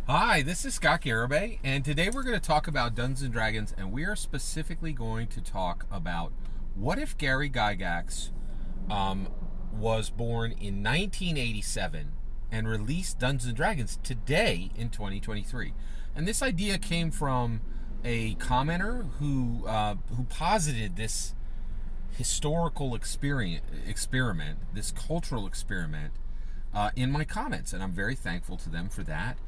Hi, this is Scott Garibay, and today we're going to talk about Dungeons & Dragons, and we are specifically going to talk about what if Gary Gygax was born in 1987 and released Dungeons & Dragons today in 2023. And this idea came from a commenter who posited this historical experiment, this cultural experiment, in my comments, and I'm very thankful to them for that.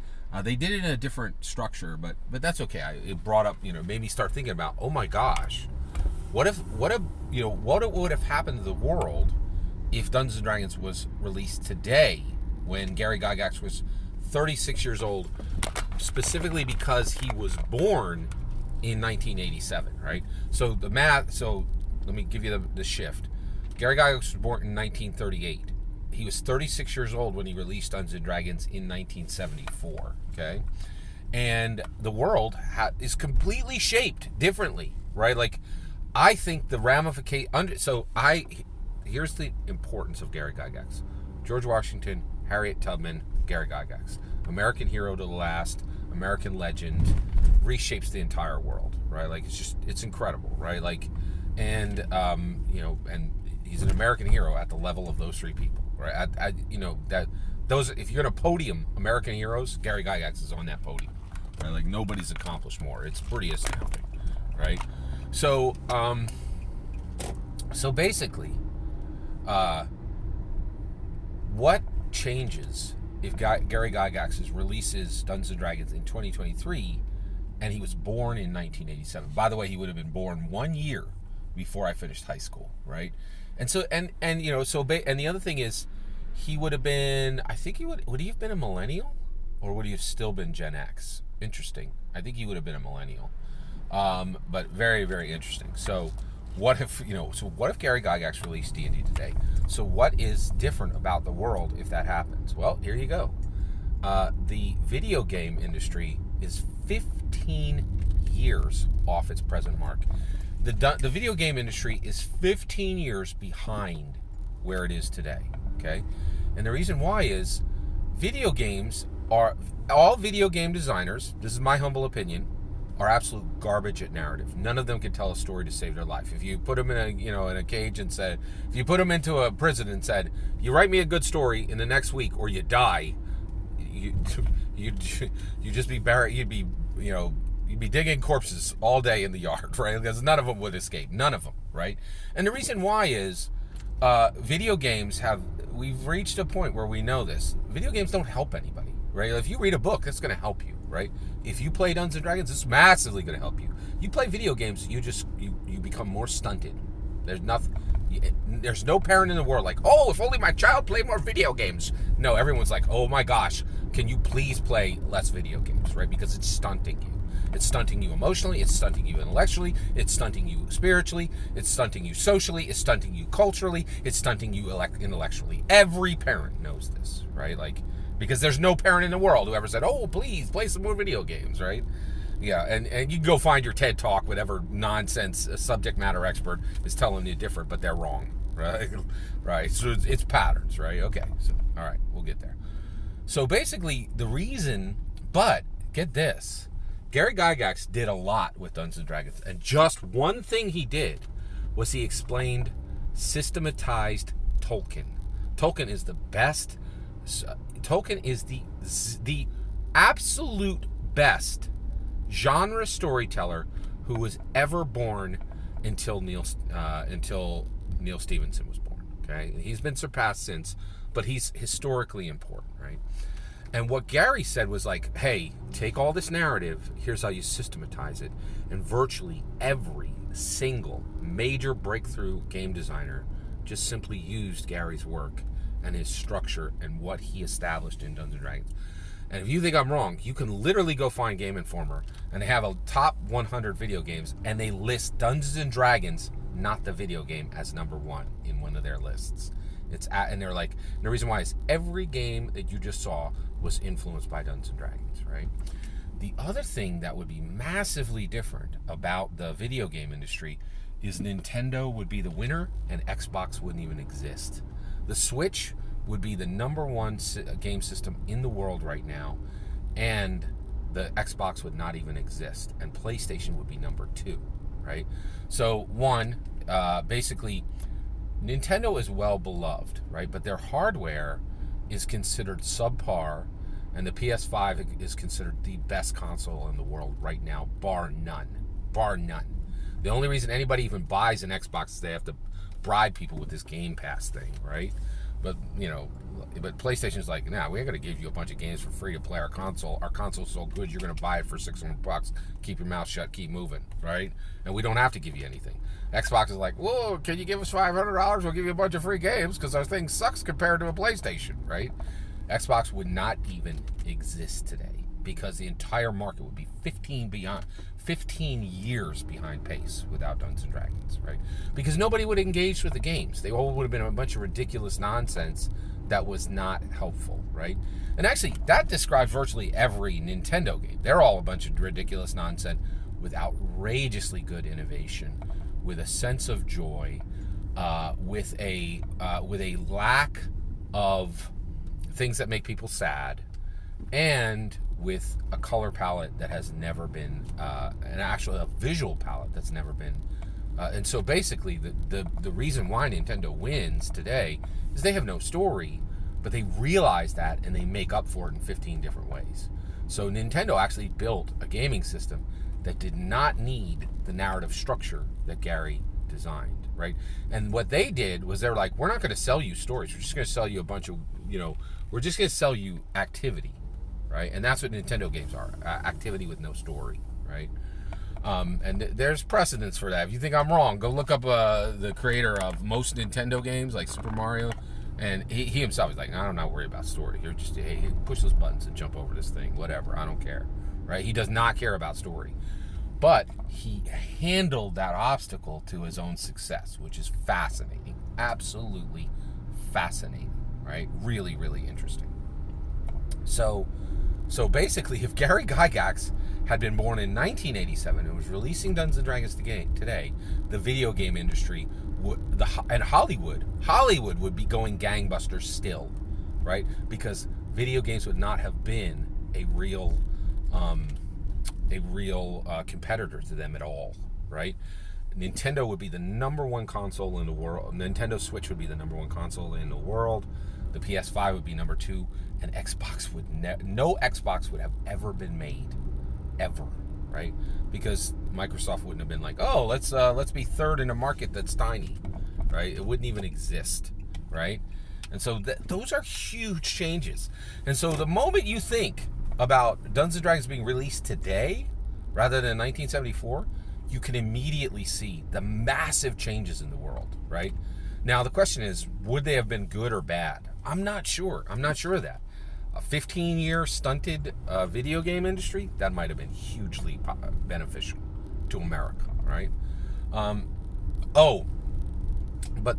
They did it in a different structure, but that's okay. It brought up, made me start thinking about, oh my gosh, what would have happened to the world if Dungeons and Dragons was released today, when Gary Gygax was 36 years old, specifically because he was born in 1987, right? So let me give you the shift. Gary Gygax was born in 1938. He was 36 years old when he released Dungeons & Dragons in 1974, okay? And the world is completely shaped differently, right? Like, I think the ramification... Here's the importance of Gary Gygax. George Washington, Harriet Tubman, Gary Gygax. American hero to the last, American legend, reshapes the entire world, right? Like, it's incredible, right? Like, and he's an American hero at the level of those three people. Right, if you're gonna podium American heroes, Gary Gygax is on that podium. Right, like nobody's accomplished more. It's pretty astounding, right? So basically, what changes if Gary Gygax releases Dungeons and Dragons in 2023, and he was born in 1987? By the way, he would have been born 1 year before I finished high school, right? And so, and the other thing is, he would have been, I think would he have been a millennial, or would he have still been Gen X? Interesting. I think he would have been a millennial. But very, very interesting. So what if Gary Gygax released D&D today? So what is different about the world if that happens? Well, here you go. The video game industry is 15 years off its present mark. The video game industry is 15 years behind where it is today, okay? And the reason why is all video game designers, this is my humble opinion, are absolute garbage at narrative. None of them can tell a story to save their life. If you put them in a cage and said, if you put them into a prison and said, you write me a good story in the next week or you die, you'd just be buried. You'd be digging corpses all day in the yard, right? Because none of them would escape. None of them, right? And the reason why is we've reached a point where we know this. Video games don't help anybody, right? If you read a book, that's going to help you, right? If you play Dungeons & Dragons, it's massively going to help you. You play video games, you become more stunted. There's no parent in the world like, oh, if only my child played more video games. No, everyone's like, oh my gosh, can you please play less video games, right? Because it's stunting you. It's stunting you emotionally, it's stunting you intellectually, it's stunting you spiritually, it's stunting you socially, it's stunting you culturally, it's stunting you intellectually. Every parent knows this, right? Like, because there's no parent in the world who ever said, oh, please play some more video games, right? Yeah, and you can go find your TED Talk, whatever nonsense subject matter expert is telling you different, but they're wrong, right? Right, so it's patterns, right? Okay, so, all right, we'll get there. So basically, but get this, Gary Gygax did a lot with Dungeons & Dragons, and just one thing he did was he explained systematized Tolkien. Tolkien is the best. Tolkien is the absolute best genre storyteller who was ever born until Neil Stephenson was born. Okay, he's been surpassed since, but he's historically important, right? And what Gary said was like, hey, take all this narrative, here's how you systematize it. And virtually every single major breakthrough game designer just simply used Gary's work and his structure and what he established in Dungeons & Dragons. And if you think I'm wrong, you can literally go find Game Informer, and they have a top 100 video games, and they list Dungeons & Dragons, not the video game, as number one in one of their lists. And they're like, and the reason why is every game that you just saw was influenced by Dungeons & Dragons, right? The other thing that would be massively different about the video game industry is Nintendo would be the winner and Xbox wouldn't even exist. The Switch would be the number one game system in the world right now, and the Xbox would not even exist, and PlayStation would be number 2, right? So one, basically, Nintendo is well beloved, right? But their hardware is considered subpar, and the PS5 is considered the best console in the world right now, bar none. Bar none. The only reason anybody even buys an Xbox is they have to bribe people with this Game Pass thing, right? But, but PlayStation's like, nah, we ain't gonna give you a bunch of games for free to play our console. Our console's so good, you're gonna buy it for $600. Keep your mouth shut, keep moving, right? And we don't have to give you anything. Xbox is like, whoa, can you give us $500? We'll give you a bunch of free games because our thing sucks compared to a PlayStation, right? Xbox would not even exist today because the entire market would be 15 years behind pace without Dungeons and Dragons, right? Because nobody would engage with the games. They all would have been a bunch of ridiculous nonsense that was not helpful, right? And actually, that describes virtually every Nintendo game. They're all a bunch of ridiculous nonsense with outrageously good innovation, with a sense of joy, with a lack of things that make people sad, and with a color palette that has never been, a visual palette that's never been. And so basically, the reason why Nintendo wins today is they have no story, but they realize that and they make up for it in 15 different ways. So Nintendo actually built a gaming system that did not need the narrative structure that Gary designed, right? And what they did was they're like, we're not going to sell you stories. We're just going to sell you a bunch of, we're just going to sell you activity, right? And that's what Nintendo games are, activity with no story, right? And there's precedence for that. If you think I'm wrong, go look up the creator of most Nintendo games, like Super Mario, and he himself is like, I don't not worry about story. You're just, hey, push those buttons and jump over this thing, whatever. I don't care, right? He does not care about story. But he handled that obstacle to his own success, which is fascinating. Absolutely fascinating, right? Really, really interesting. So basically, if Gary Gygax had been born in 1987 and was releasing Dungeons & Dragons today, the video game industry and Hollywood would be going gangbusters still, right? Because video games would not have been a real competitor to them at all, right? Nintendo would be the number one console in the world. Nintendo Switch would be the number one console in the world. The PS5 would be number 2, and Xbox would no Xbox would have ever been made, ever, right? Because Microsoft wouldn't have been like, oh, let's be third in a market that's tiny, right? It wouldn't even exist, right? And so those are huge changes. And so the moment you think about Dungeons & Dragons being released today rather than 1974, you can immediately see the massive changes in the world, right? Now, the question is, would they have been good or bad? I'm not sure. I'm not sure of that. A 15-year stunted video game industry, that might have been hugely beneficial to America, right? But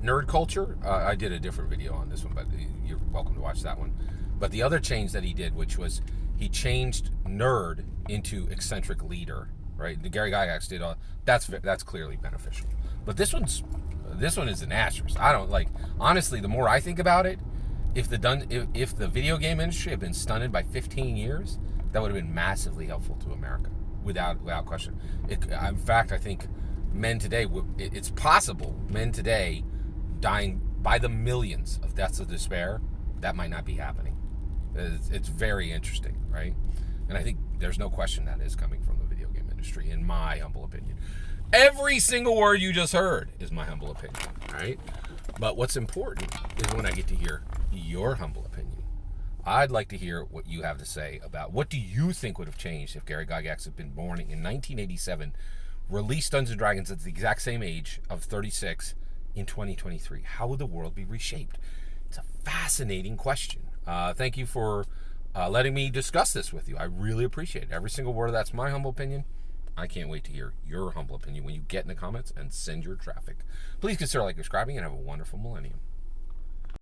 nerd culture, I did a different video on this one, but you're welcome to watch that one. But the other change that he did, which was he changed nerd into eccentric leader, right? The Gary Gygax did that's clearly beneficial. But this one is an asterisk. I don't like, honestly, the more I think about it, if the video game industry had been stunted by 15 years, that would have been massively helpful to America, without question. In fact, I think men today, it's possible men today dying by the millions of deaths of despair, that might not be happening. It's very interesting, right? And I think there's no question that is coming from the video game industry, in my humble opinion. Every single word you just heard is my humble opinion, right? But what's important is when I get to hear your humble opinion. I'd like to hear what you have to say about what do you think would have changed if Gary Gygax had been born in 1987, released Dungeons & Dragons at the exact same age of 36 in 2023. How would the world be reshaped? It's a fascinating question. Thank you for letting me discuss this with you. I really appreciate it. Every single word of that's my humble opinion. I can't wait to hear your humble opinion when you get in the comments and send your traffic. Please consider subscribing and have a wonderful millennium.